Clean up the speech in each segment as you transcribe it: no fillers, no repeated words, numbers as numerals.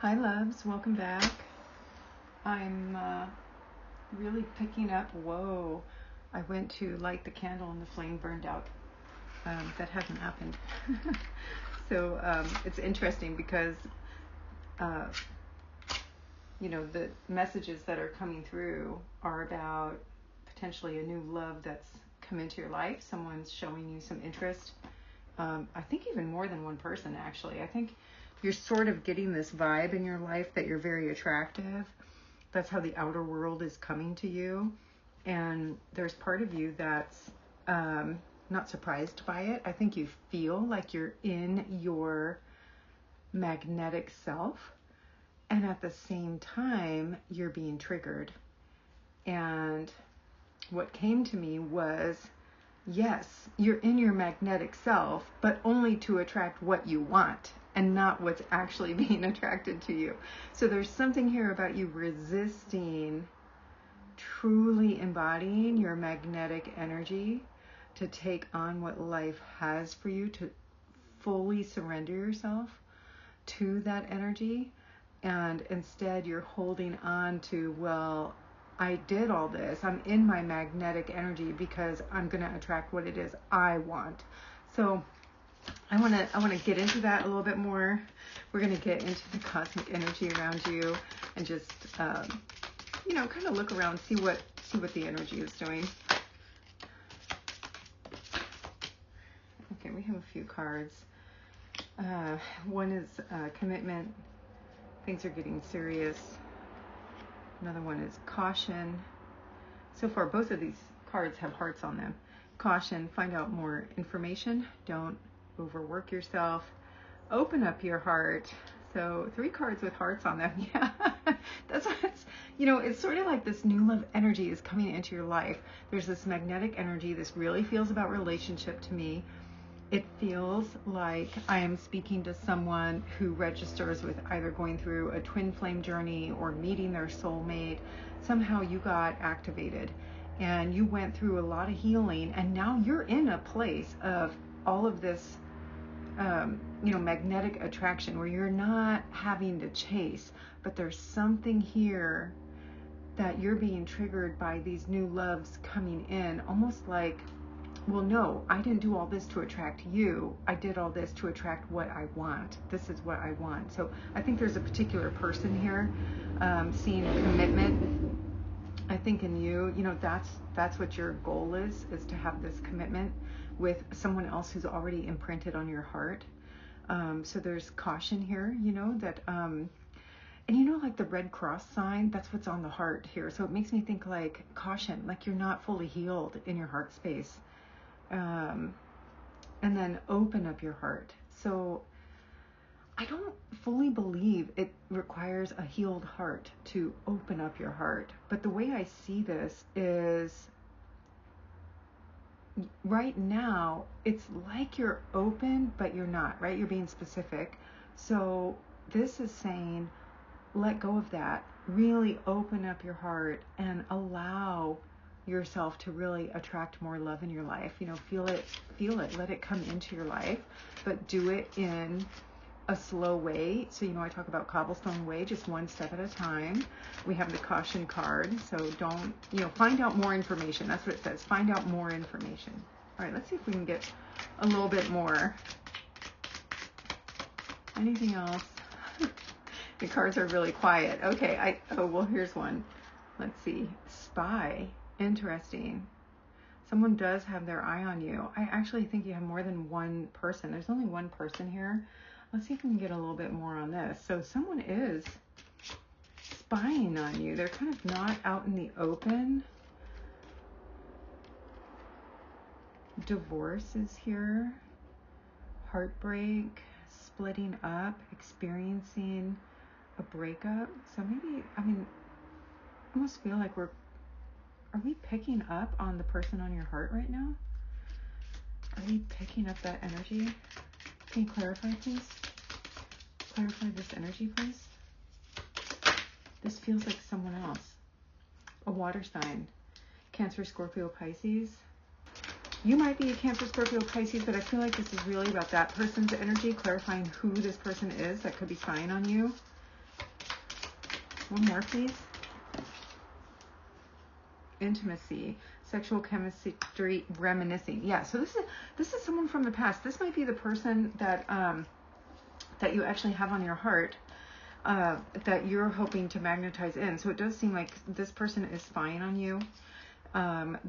Hi loves, welcome back. I'm really picking up, whoa, I went to light the candle and the flame burned out. That hasn't happened. So it's interesting because, the messages that are coming through are about potentially a new love that's come into your life. Someone's showing you some interest. I think even more than one person, actually. I think you're sort of getting this vibe in your life that you're very attractive. That's how the outer world is coming to you. And there's part of you that's not surprised by it. I think you feel like you're in your magnetic self. And at the same time, you're being triggered. And what came to me was, yes, you're in your magnetic self, but only to attract what you want and not what's actually being attracted to you. So there's something here about you resisting truly embodying your magnetic energy to take on what life has for you, to fully surrender yourself to that energy. And instead you're holding on to, well, I did all this. I'm in my magnetic energy because I'm going to attract what it is I want. So I want to get into that a little bit more. We're going to get into the cosmic energy around you and just kind of look around, see what the energy is doing. Okay, we have a few cards. One is commitment. Things are getting serious. Another one is caution. So far, both of these cards have hearts on them. Caution, find out more information. Don't overwork yourself. Open up your heart. So 3 cards with hearts on them. Yeah, that's what it's sort of like this new love energy is coming into your life. There's this magnetic energy. This really feels about relationship to me. It feels like I am speaking to someone who registers with either going through a twin flame journey or meeting their soulmate. Somehow you got activated and you went through a lot of healing, and now you're in a place of all of this, magnetic attraction where you're not having to chase, but there's something here that you're being triggered by these new loves coming in, almost like, well, no, I didn't do all this to attract you. I did all this to attract what I want. This is what I want. So I think there's a particular person here, seeing commitment. I think in you, that's what your goal is to have this commitment with someone else who's already imprinted on your heart. So there's caution here, that, and like the Red Cross sign, that's what's on the heart here. So it makes me think like caution, like you're not fully healed in your heart space. And then open up your heart. So I don't fully believe it requires a healed heart to open up your heart. But the way I see this is right now, it's like you're open, but you're not, right? You're being specific. So this is saying, let go of that. Really open up your heart and allow yourself to really attract more love in your life. Feel it, let it come into your life, but do it in a slow way. So, I talk about cobblestone way, just one step at a time. We have the caution card. So don't, find out more information. That's what it says. Find out more information. All right, let's see if we can get a little bit more. Anything else? The cards are really quiet. Okay, here's one. Let's see. Spy. Interesting. Someone does have their eye on you. I actually think you have more than one person. There's only one person here. Let's see if we can get a little bit more on this. So someone is spying on you. They're kind of not out in the open. Divorce is here. Heartbreak. Splitting up. Experiencing a breakup. So maybe, I almost feel like are we picking up on the person on your heart right now? Are we picking up that energy? Can you clarify, please? Clarify this energy, please. This feels like someone else. A water sign. Cancer, Scorpio, Pisces. You might be a Cancer, Scorpio, Pisces, but I feel like this is really about that person's energy, clarifying who this person is that could be spying on you. One more, please. Intimacy, sexual chemistry, reminiscing. Yeah, so this is someone from the past. This might be the person that that you actually have on your heart, that you're hoping to magnetize in. So it does seem like this person is spying on you.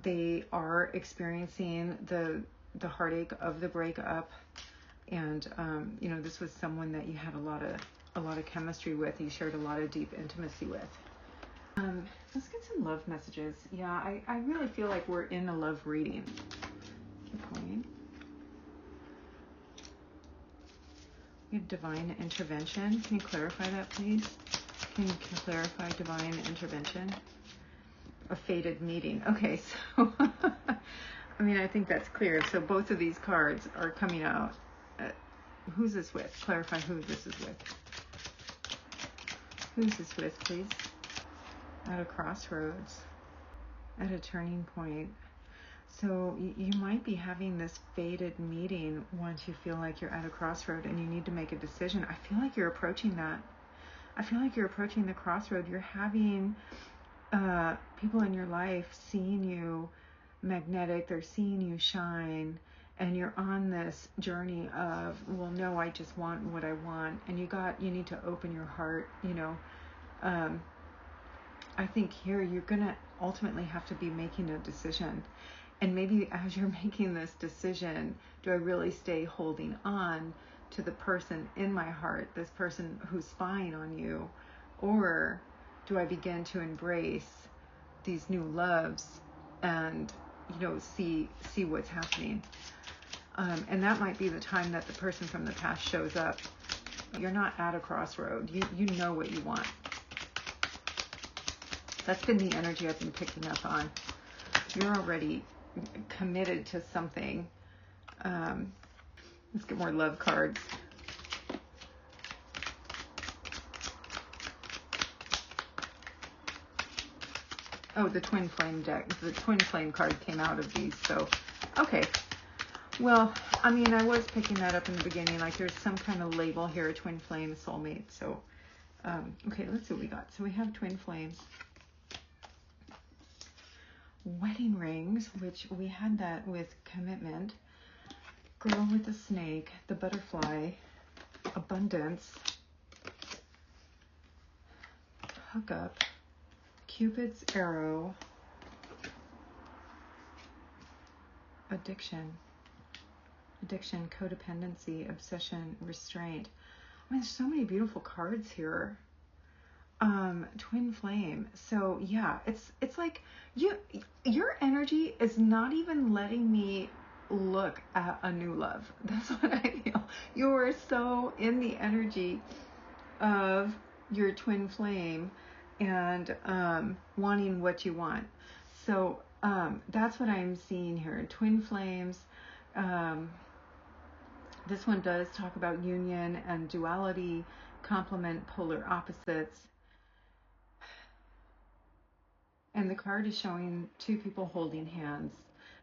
They are experiencing the heartache of the breakup, and you know, this was someone that you had a lot of chemistry with. You shared a lot of deep intimacy with. Let's get some love messages. Yeah, I really feel like we're in a love reading. Keep going. We have divine intervention. Can you clarify that, please? Can you clarify divine intervention? A fated meeting. Okay, so I mean, I think that's clear. So both of these cards are coming out. Who's this with? Clarify who this is with. Who's this with, please? At a crossroads, at a turning point. So you might be having this fated meeting once you feel like you're at a crossroad and you need to make a decision. I feel like you're approaching that. I feel like you're approaching the crossroad. You're having people in your life seeing you magnetic. They're seeing you shine. And you're on this journey of, well, no, I just want what I want. And you need to open your heart, you know. I think here you're going to ultimately have to be making a decision. And maybe as you're making this decision, do I really stay holding on to the person in my heart, this person who's spying on you? Or do I begin to embrace these new loves and, you know, see what's happening? And that might be the time that the person from the past shows up. You're not at a crossroad. You know what you want. That's been the energy I've been picking up on. You're already committed to something. Let's get more love cards. Oh, the twin flame deck. The twin flame card came out of these. So, okay. Well, I mean, I was picking that up in the beginning. Like, there's some kind of label here, twin flame, soulmate. So, okay, let's see what we got. So we have twin flames. Wedding rings, which we had that with commitment. Girl with the snake, the butterfly, abundance, hookup, Cupid's arrow, addiction, codependency, obsession, restraint. I mean, there's so many beautiful cards here. Twin flame. So yeah, it's like your energy is not even letting me look at a new love. That's what I feel. You are so in the energy of your twin flame and wanting what you want. So that's what I'm seeing here. Twin flames. This one does talk about union and duality, complement polar opposites. And the card is showing two people holding hands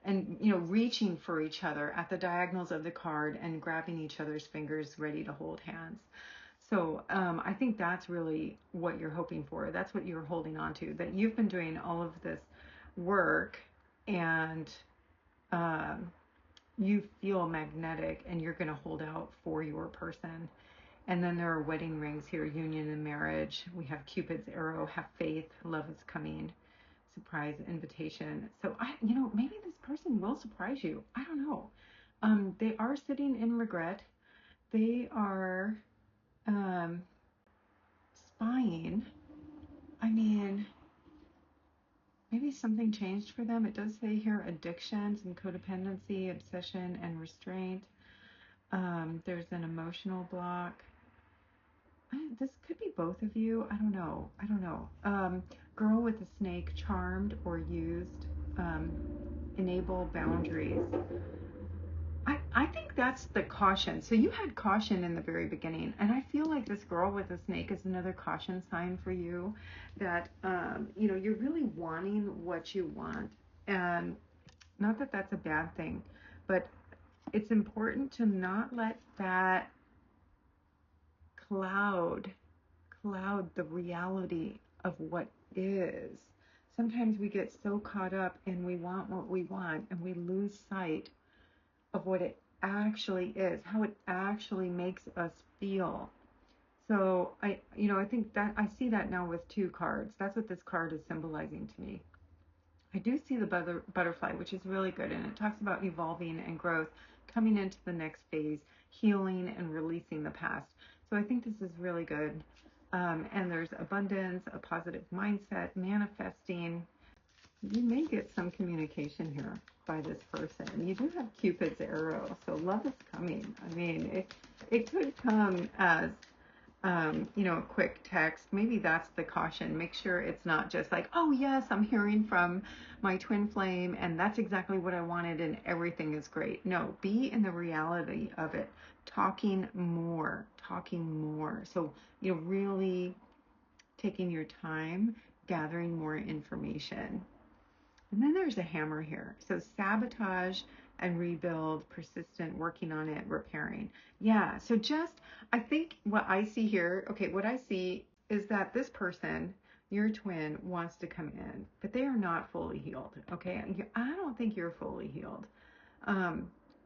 and, you know, reaching for each other at the diagonals of the card and grabbing each other's fingers, ready to hold hands. So I think that's really what you're hoping for. That's what you're holding on to, that you've been doing all of this work and you feel magnetic and you're going to hold out for your person. And then there are wedding rings here, union and marriage. We have Cupid's arrow, have faith, love is coming. Surprise invitation. So you know, maybe this person will surprise you. I don't know. They are sitting in regret. They are spying. I mean, maybe something changed for them. It does say here addictions and codependency, obsession and restraint. There's an emotional block. This could be both of you. I don't know. Girl with a snake, charmed or used. Enable boundaries. I think that's the caution. So you had caution in the very beginning, and I feel like this girl with a snake is another caution sign for you, that you know, you're really wanting what you want, and not that that's a bad thing, but it's important to not let that cloud cloud the reality of what is. Sometimes we get so caught up and we want what we want and we lose sight of what it actually is, how it actually makes us feel. So I think that I see that now with 2 cards. That's what this card is symbolizing to me. I do see the butterfly, which is really good, and it talks about evolving and growth, coming into the next phase, healing and releasing the past. So I think this is really good. And there's abundance, a positive mindset, manifesting. You may get some communication here by this person. You do have Cupid's arrow, so love is coming. I mean, it could come as a quick text. Maybe that's the caution. Make sure it's not just like, oh yes, I'm hearing from my twin flame and that's exactly what I wanted and everything is great. No, be in the reality of it. Talking more. So, really taking your time, gathering more information. And then there's a hammer here. So sabotage and rebuild, persistent, working on it, repairing. Yeah, so I think what I see here, what I see is that this person, your twin, wants to come in, but they are not fully healed, okay? I don't think you're fully healed.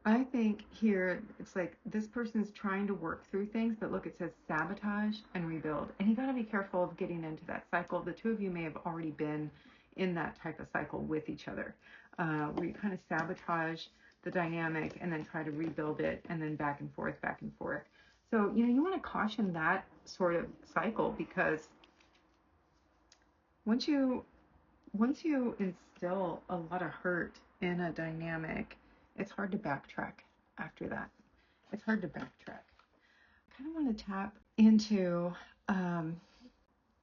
I think here it's like this person's trying to work through things, but look, it says sabotage and rebuild. And you got to be careful of getting into that cycle. The two of you may have already been in that type of cycle with each other, where you kind of sabotage the dynamic and then try to rebuild it and then back and forth. So, you want to caution that sort of cycle, because once you instill a lot of hurt in a dynamic, it's hard to backtrack after that. It's hard to backtrack. I kind of want to tap into,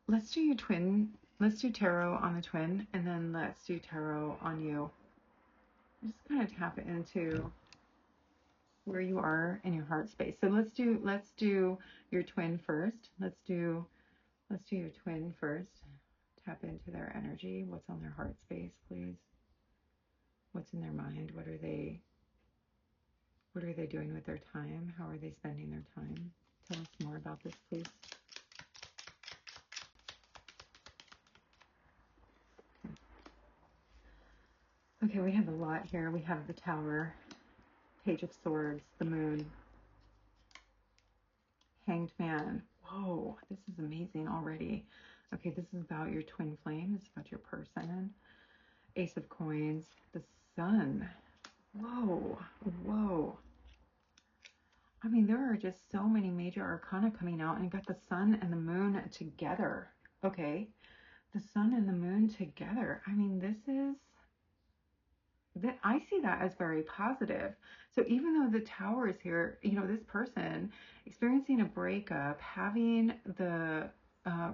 let's do your twin. Let's do tarot on the twin, and then let's do tarot on you. Just kind of tap into where you are in your heart space. So let's do your twin first. Let's do your twin first. Tap into their energy. What's on their heart space, please? What's in their mind? What are they doing with their time? How are they spending their time? Tell us more about this, please. Okay, we have a lot here. We have the Tower, Page of Swords, the Moon, Hanged Man. Whoa, this is amazing already. Okay, this is about your twin flame. This is about your person. Ace of Coins, the Sun. Whoa. I mean, there are just so many major arcana coming out, and you got the Sun and the Moon together. Okay, the Sun and the Moon together. I mean, I see that as very positive. So even though the Tower is here, this person experiencing a breakup, having the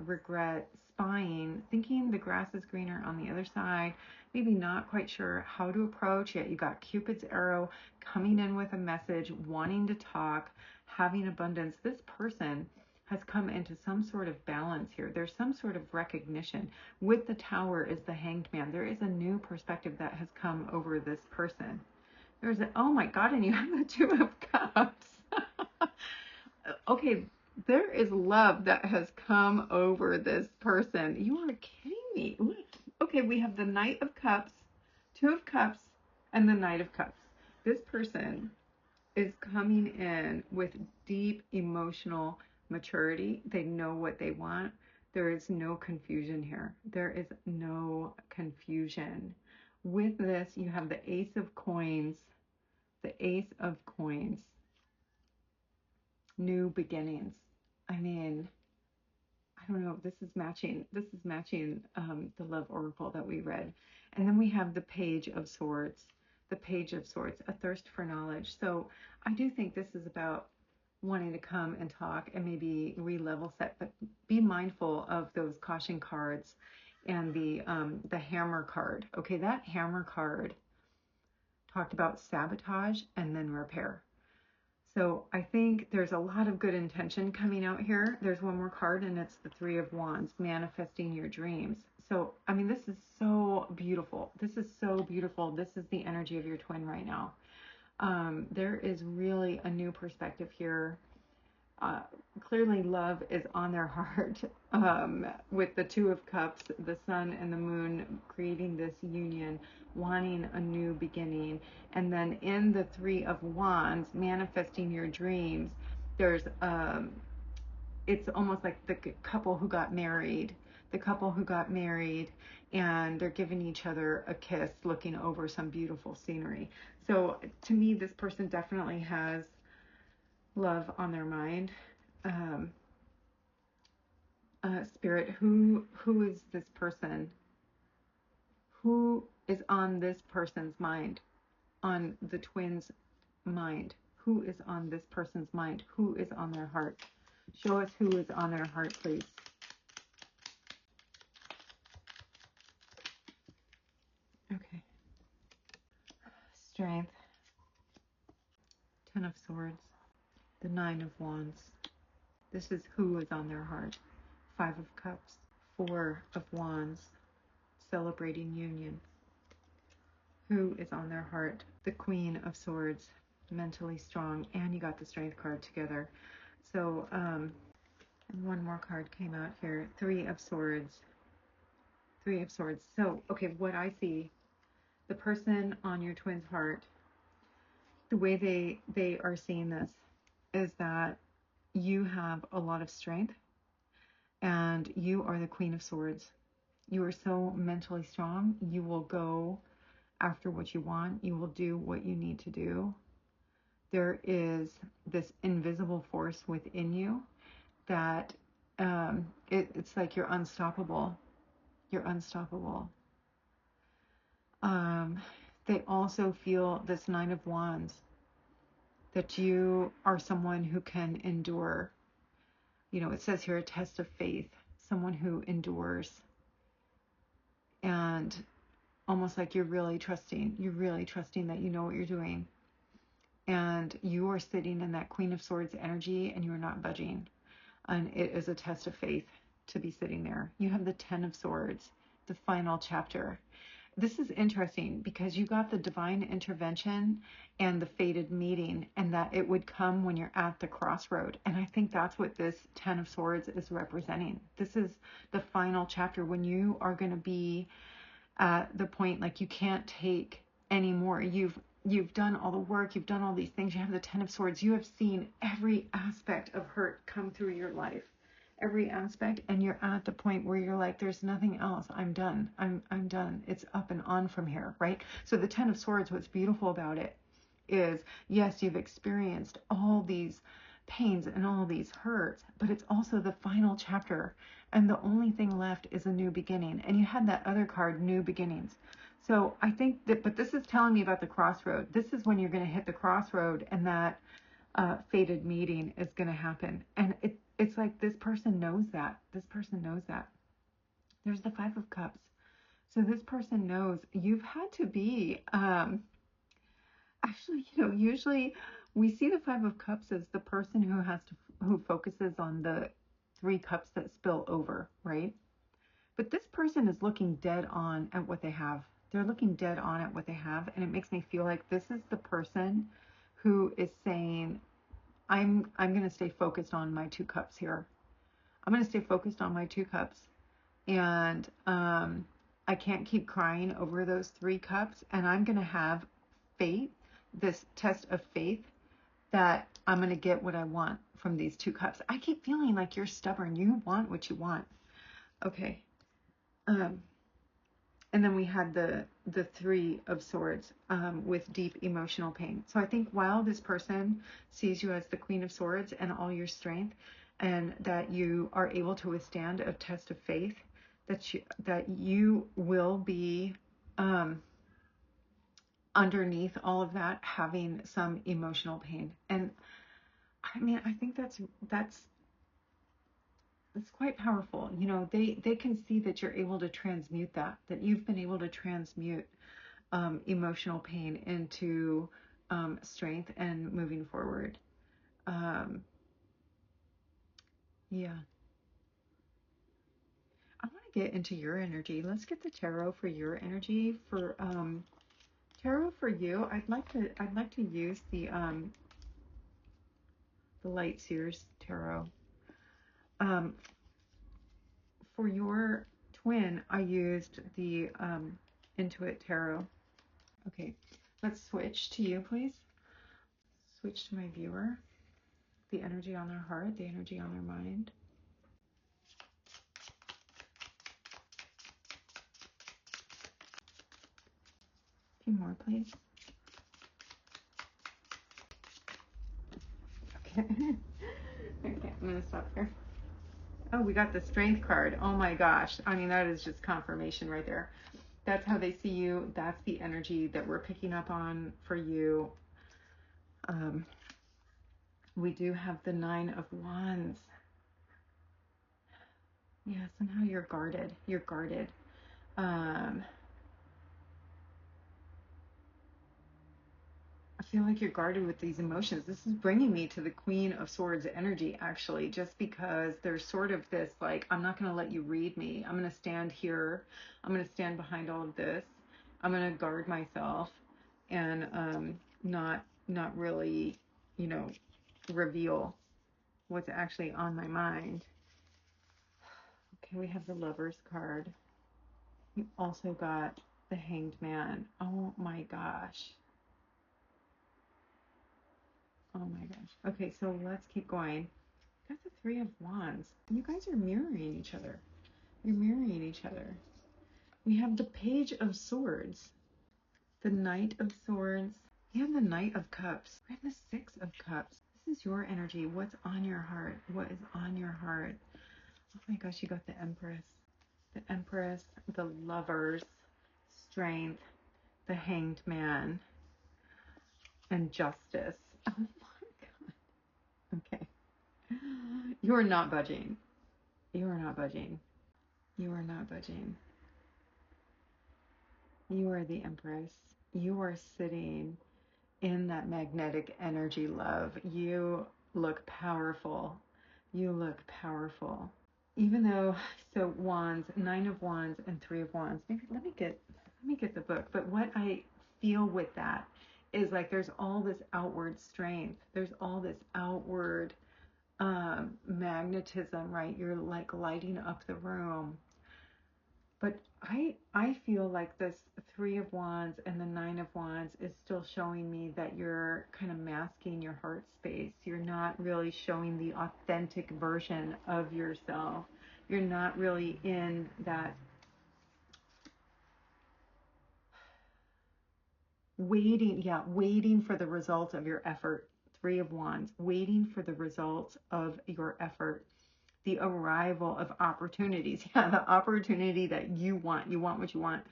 regret, spying, thinking the grass is greener on the other side, maybe not quite sure how to approach it. You got Cupid's arrow coming in with a message, wanting to talk, having abundance. This person has come into some sort of balance here. There's some sort of recognition. With the Tower is the Hanged Man. There is a new perspective that has come over this person. Oh my God, and you have the Two of Cups. Okay, there is love that has come over this person. You are kidding me. Okay, we have the Knight of Cups, Two of Cups, and the Knight of Cups. This person is coming in with deep emotional maturity. They know what they want. There is no confusion here. There is no confusion. With this, you have the Ace of Coins, new beginnings. I mean, I don't know, this is matching the Love Oracle that we read. And then we have the Page of Swords, a thirst for knowledge. So I do think this is about wanting to come and talk and maybe re-level set, but be mindful of those caution cards and the Hammer card. Okay, that Hammer card talked about sabotage and then repair. So I think there's a lot of good intention coming out here. There's one more card, and it's the Three of Wands, manifesting your dreams. So, I mean, this is so beautiful. This is the energy of your twin right now. There is really a new perspective here. uh, clearly love is on their heart, with the Two of Cups, the sun and the moon creating this union, wanting a new beginning. And then in the Three of Wands, manifesting your dreams, there's it's almost like the couple who got married, and they're giving each other a kiss looking over some beautiful scenery. So to me, this person definitely has love on their mind. um, Spirit, who is this person? Who is on this person's mind, on the twins' mind? Who is on this person's mind? Who is on their heart? Show us who is on their heart, please. Okay. Strength. Ten of Swords. The Nine of Wands. This is who is on their heart. Five of Cups. Four of Wands. Celebrating union. Who is on their heart? The Queen of Swords. Mentally strong. And you got the Strength card together. So, and one more card came out here. Three of Swords. Three of Swords. So, okay, what I see, the person on your twin's heart, the way they are seeing this is that you have a lot of strength and you are the Queen of Swords. You are so mentally strong. You will go after what you want. You will do what you need to do. There is this invisible force within you that it's like you're unstoppable. You're unstoppable. They also feel this Nine of Wands, that you are someone who can endure. You know, it says here a test of faith, someone who endures, and almost like you're really trusting that you know what you're doing. And you are sitting in that Queen of Swords energy and you're not budging. And it is a test of faith to be sitting there. You have the Ten of Swords, the final chapter. This is interesting because you got the divine intervention and the fated meeting, and that it would come when you're at the crossroad. And I think that's what this Ten of Swords is representing. This is the final chapter when you are going to be at the point like you can't take anymore. You've done all the work, you've done all these things, you have the Ten of Swords, you have seen every aspect of hurt come through your life, every aspect, and you're at the point where you're like, there's nothing else, I'm done, I'm done, it's up and on from here, right? So the Ten of Swords, what's beautiful about it is, yes, you've experienced all these pains and all these hurts, but it's also the final chapter, and the only thing left is a new beginning. And you had that other card, New Beginnings. So I think that, but this is telling me about the crossroad. This is when you're going to hit the crossroad, and that fated meeting is going to happen. And it's like this person knows that. This person knows that. There's the Five of Cups. So this person knows you've had to be, actually, you know, usually we see the Five of Cups as the person who focuses on the three cups that spill over, right? But this person is looking dead on at what they have. They're looking dead on at what they have, and it makes me feel like this is the person who is saying, I'm going to stay focused on my two cups here. I'm going to stay focused on my two cups, and I can't keep crying over those three cups, and I'm going to have faith, this test of faith, that I'm going to get what I want from these two cups. I keep feeling like you're stubborn. You want what you want. Okay. And then we had the Three of Swords, with deep emotional pain. So I think while this person sees you as the Queen of Swords and all your strength, and that you are able to withstand a test of faith, that you will be underneath all of that having some emotional pain. And I mean, I think that's quite powerful. You know, they can see that you're able to transmute that you've been able to transmute emotional pain into strength and moving forward. Yeah. I want to get into your energy. Let's get the tarot for your energy. For tarot for you, I'd like to use the the Light Seers Tarot. For your twin, I used the Intuit Tarot. Okay, let's switch to you, please. Switch to my viewer. The energy on their heart, the energy on their mind. A few more, please. Okay. Okay, I'm going to stop here. Oh, we got the Strength card. Oh my gosh. I mean, that is just confirmation right there. That's how they see you. That's the energy that we're picking up on for you. We do have the Nine of Wands. Yeah, somehow you're guarded. You're guarded. I feel like you're guarded with these emotions. This is bringing me to the Queen of Swords energy, actually, just because there's sort of this, like, I'm not going to let you read me. I'm going to stand here. I'm going to stand behind all of this. I'm going to guard myself and not really, you know, reveal what's actually on my mind. Okay, we have the Lover's card. You also got the Hanged Man. Oh my gosh. Oh my gosh. Okay, so let's keep going. Got the Three of Wands. You guys are mirroring each other. You're mirroring each other. We have the Page of Swords, the Knight of Swords. We have the Knight of Cups. We have the Six of Cups. This is your energy. What's on your heart? What is on your heart? Oh my gosh, you got the Empress. The Empress, the Lovers, Strength, the Hanged Man, and Justice. Oh my God. Okay. You are not budging. You are not budging. You are not budging. You are the Empress. You are sitting in that magnetic energy, love. You look powerful. You look powerful. Even though, so Wands, Nine of Wands and Three of Wands. Maybe let me get the book. But what I feel with that is like there's all this outward strength. There's all this outward magnetism, right? You're like lighting up the room. But I feel like this Three of Wands and the Nine of Wands is still showing me that you're kind of masking your heart space. You're not really showing the authentic version of yourself. You're not really in that waiting for the results of your effort. Three of Wands, waiting for the results of your effort. The arrival of opportunities. Yeah, the opportunity that you want. You want what you want.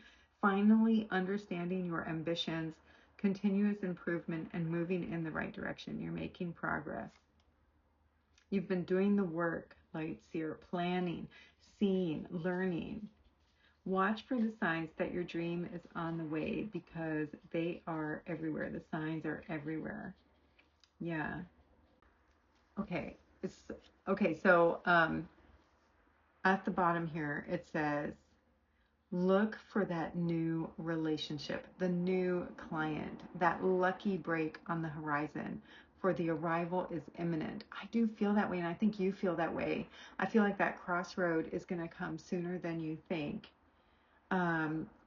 Finally understanding your ambitions, continuous improvement, and moving in the right direction. You're making progress. You've been doing the work, Light Seer, planning, seeing, learning. Watch for the signs that your dream is on the way because they are everywhere. The signs are everywhere. Yeah. Okay. So at the bottom here, it says, look for that new relationship, the new client, that lucky break on the horizon, for the arrival is imminent. I do feel that way, and I think you feel that way. I feel like that crossroad is going to come sooner than you think.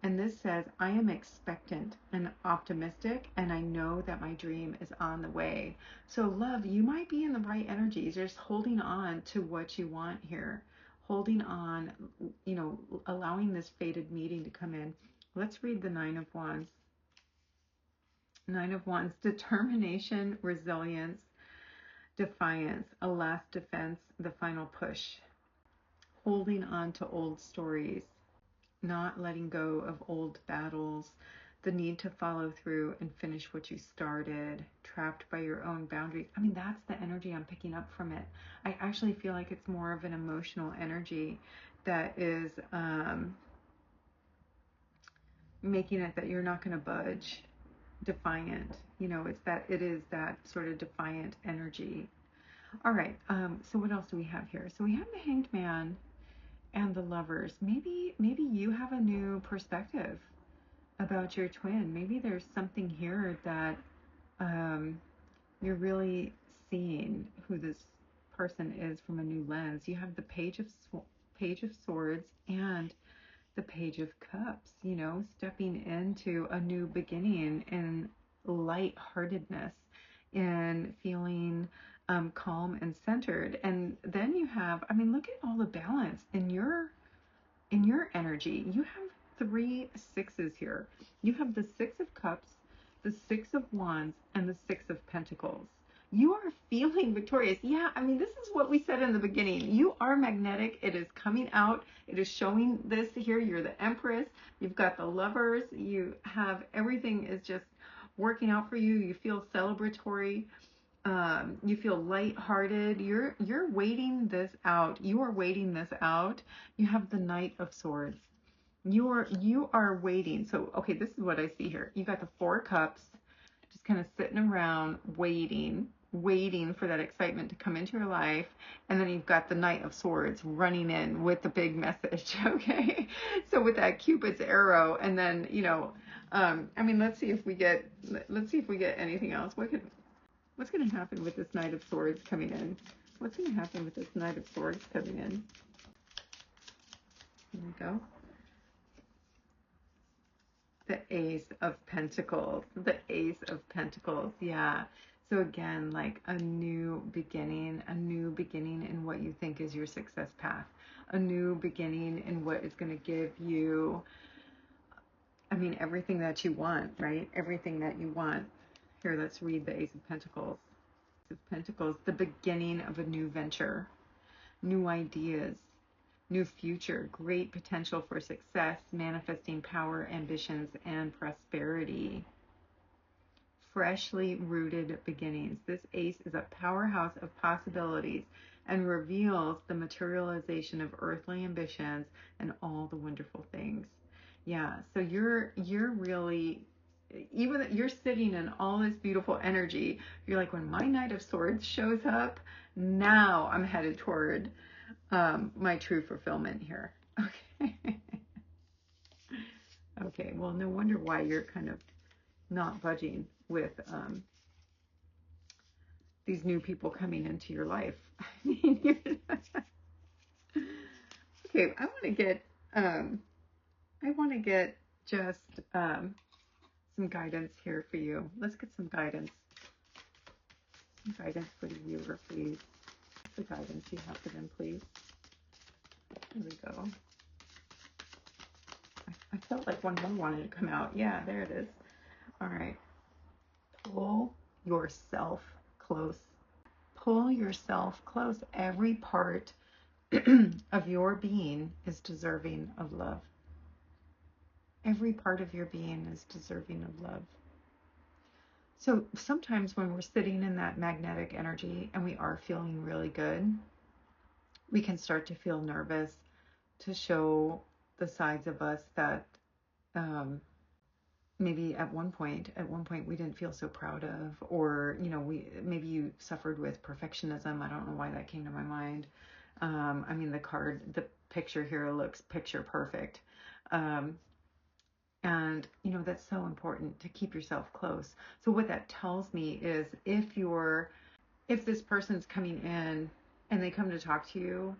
And this says, I am expectant and optimistic, and I know that my dream is on the way. So love, you might be in the right energies. You're just holding on to what you want here. Holding on, you know, allowing this fated meeting to come in. Let's read the Nine of Wands. Nine of Wands, determination, resilience, defiance, a last defense, the final push. Holding on to old stories. Not letting go of old battles, the need to follow through and finish what you started, trapped by your own boundaries. I mean, that's the energy I'm picking up from it. I actually feel like it's more of an emotional energy that is making it that you're not going to budge, defiant. You know, it is that sort of defiant energy. All right, so what else do we have here? So we have the Hanged Man and the Lovers. Maybe you have a new perspective about your twin. Maybe there's something here that you're really seeing who this person is from a new lens. You have the Page of Swords and the Page of Cups, you know, stepping into a new beginning in lightheartedness and feeling calm and centered. And then you have, I mean, look at all the balance in your energy. You have 3 sixes here. You have the 6 of Cups, the 6 of Wands, and the 6 of Pentacles. You are feeling victorious. Yeah, I mean, this is what we said in the beginning. You are magnetic. It is coming out. It is showing this here. You're the Empress. You've got the Lovers. You have everything is just working out for you. You feel celebratory. You feel lighthearted. You're waiting this out. You are waiting this out. You have the Knight of Swords. You are waiting. So, okay, this is what I see here. You got the 4 cups, just kind of sitting around, waiting for that excitement to come into your life. And then you've got the Knight of Swords running in with the big message. Okay, so with that Cupid's arrow, and then I mean, let's see if we get anything else. What's going to happen with this Knight of Swords coming in? What's going to happen with this Knight of Swords coming in? Here we go. The Ace of Pentacles. The Ace of Pentacles. Yeah. So again, like a new beginning in what you think is your success path, a new beginning in what is going to give you, I mean, everything that you want, right? Everything that you want. Here, let's read the Ace of Pentacles. Ace of Pentacles, the beginning of a new venture, new ideas, new future, great potential for success, manifesting power, ambitions, and prosperity. Freshly rooted beginnings. This ace is a powerhouse of possibilities and reveals the materialization of earthly ambitions and all the wonderful things. Yeah, so you're really, even you're sitting in all this beautiful energy. You're like, when my Knight of Swords shows up, now I'm headed toward my true fulfillment here. Okay. Okay, well, no wonder why you're kind of not budging with these new people coming into your life. Okay, I want to get just some guidance here for you. Let's get some guidance. Some guidance for the viewer, please. What's the guidance you have for them, please? Here we go. I felt like one more wanted to come out. Yeah, there it is. All right. Pull yourself close. Pull yourself close. Every part of your being is deserving of love. Every part of your being is deserving of love. So sometimes when we're sitting in that magnetic energy and we are feeling really good, we can start to feel nervous to show the sides of us that maybe at one point we didn't feel so proud of, or maybe you suffered with perfectionism. I don't know why that came to my mind. I mean, the picture here looks picture perfect, and that's so important to keep yourself close. So what that tells me is if this person's coming in and they come to talk to you,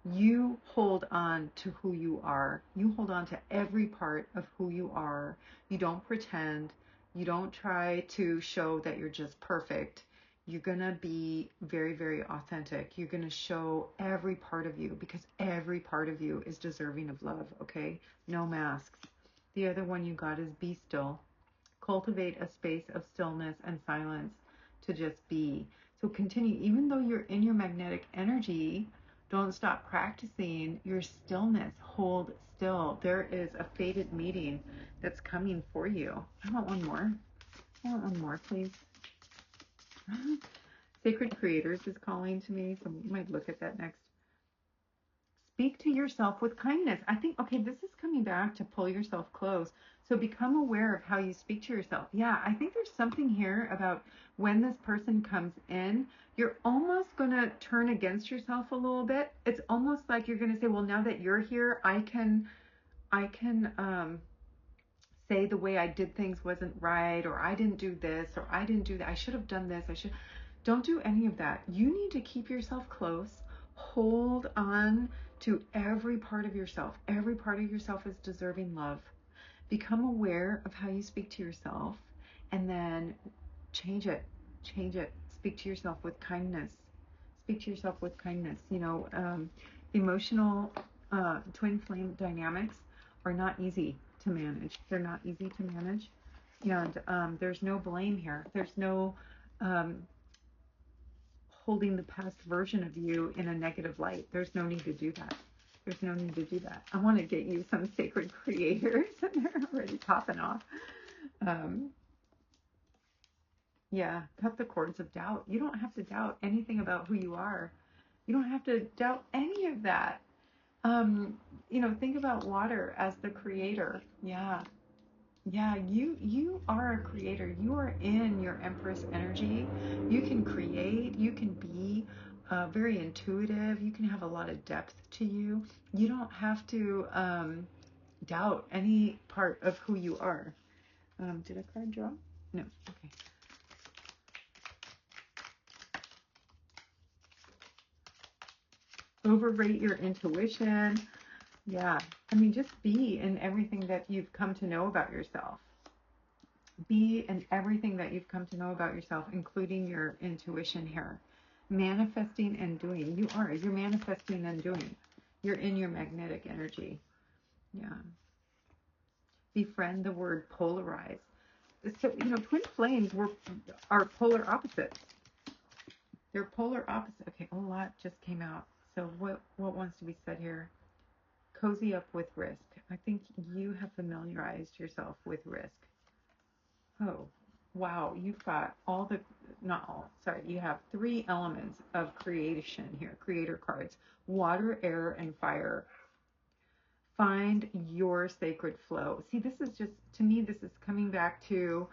you hold on to who you are. You hold on to every part of who you are. You don't pretend. You don't try to show that you're just perfect. You're going to be very, very authentic. You're going to show every part of you, because every part of you is deserving of love, okay? No masks. The other one you got is be still. Cultivate a space of stillness and silence to just be. So continue, even though you're in your magnetic energy, don't stop practicing your stillness. Hold still. There is a fated meeting that's coming for you. I want one more. I want one more, please. Sacred Creators is calling to me, so we might look at that next. Speak to yourself with kindness. I think, okay, this is coming back to pull yourself close. So become aware of how you speak to yourself. Yeah, I think there's something here about when this person comes in, you're almost going to turn against yourself a little bit. It's almost like you're going to say, well, now that you're here, I can say the way I did things wasn't right, or I didn't do this, or I didn't do that. I should have done this. Don't do any of that. You need to keep yourself close. Hold on to every part of yourself. Every part of yourself is deserving love. Become aware of how you speak to yourself, and then change it. Change it. Speak to yourself with kindness. Speak to yourself with kindness. Emotional twin flame dynamics are not easy to manage. They're not easy to manage. And there's no blame here. There's no holding the past version of you in a negative light. There's no need to do that. There's no need to do that. I want to get you some sacred creators, and they're already popping off. Yeah, cut the cords of doubt. You don't have to doubt anything about who you are. You don't have to doubt any of that. Think about water as the creator. Yeah. Yeah, you are a creator. You are in your Empress energy. You can create. You can be very intuitive. You can have a lot of depth to you. You don't have to doubt any part of who you are. Did a card draw? No. Okay. Overrate your intuition. Yeah. Just be in everything that you've come to know about yourself. Be in everything that you've come to know about yourself, including your intuition here. Manifesting and doing. You're manifesting and doing. You're in your magnetic energy. Yeah. Befriend the word polarize. So, twin flames are polar opposites. They're polar opposites. Okay, a lot just came out. So what wants to be said here? Cozy up with risk. I think you have familiarized yourself with risk. Oh, wow. You've got you have 3 elements of creation here, creator cards: water, air, and fire. Find your sacred flow. See, this is coming back to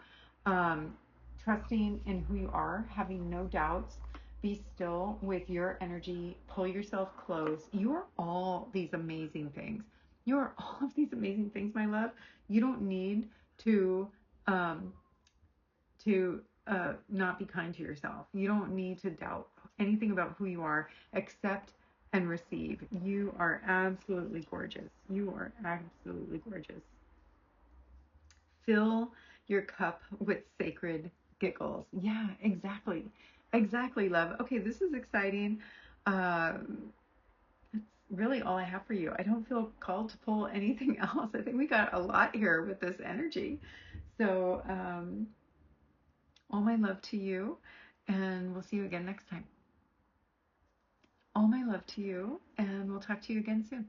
trusting in who you are, having no doubts. Be still with your energy. Pull yourself close. You are all these amazing things. You are all of these amazing things, my love. You don't need to not be kind to yourself. You don't need to doubt anything about who you are. Accept and receive. You are absolutely gorgeous. You are absolutely gorgeous. Fill your cup with sacred giggles. Yeah, exactly. Exactly, love. Okay, this is exciting. That's really all I have for you. I don't feel called to pull anything else. I think we got a lot here with this energy. So, all my love to you, and we'll see you again next time. All my love to you, and we'll talk to you again soon.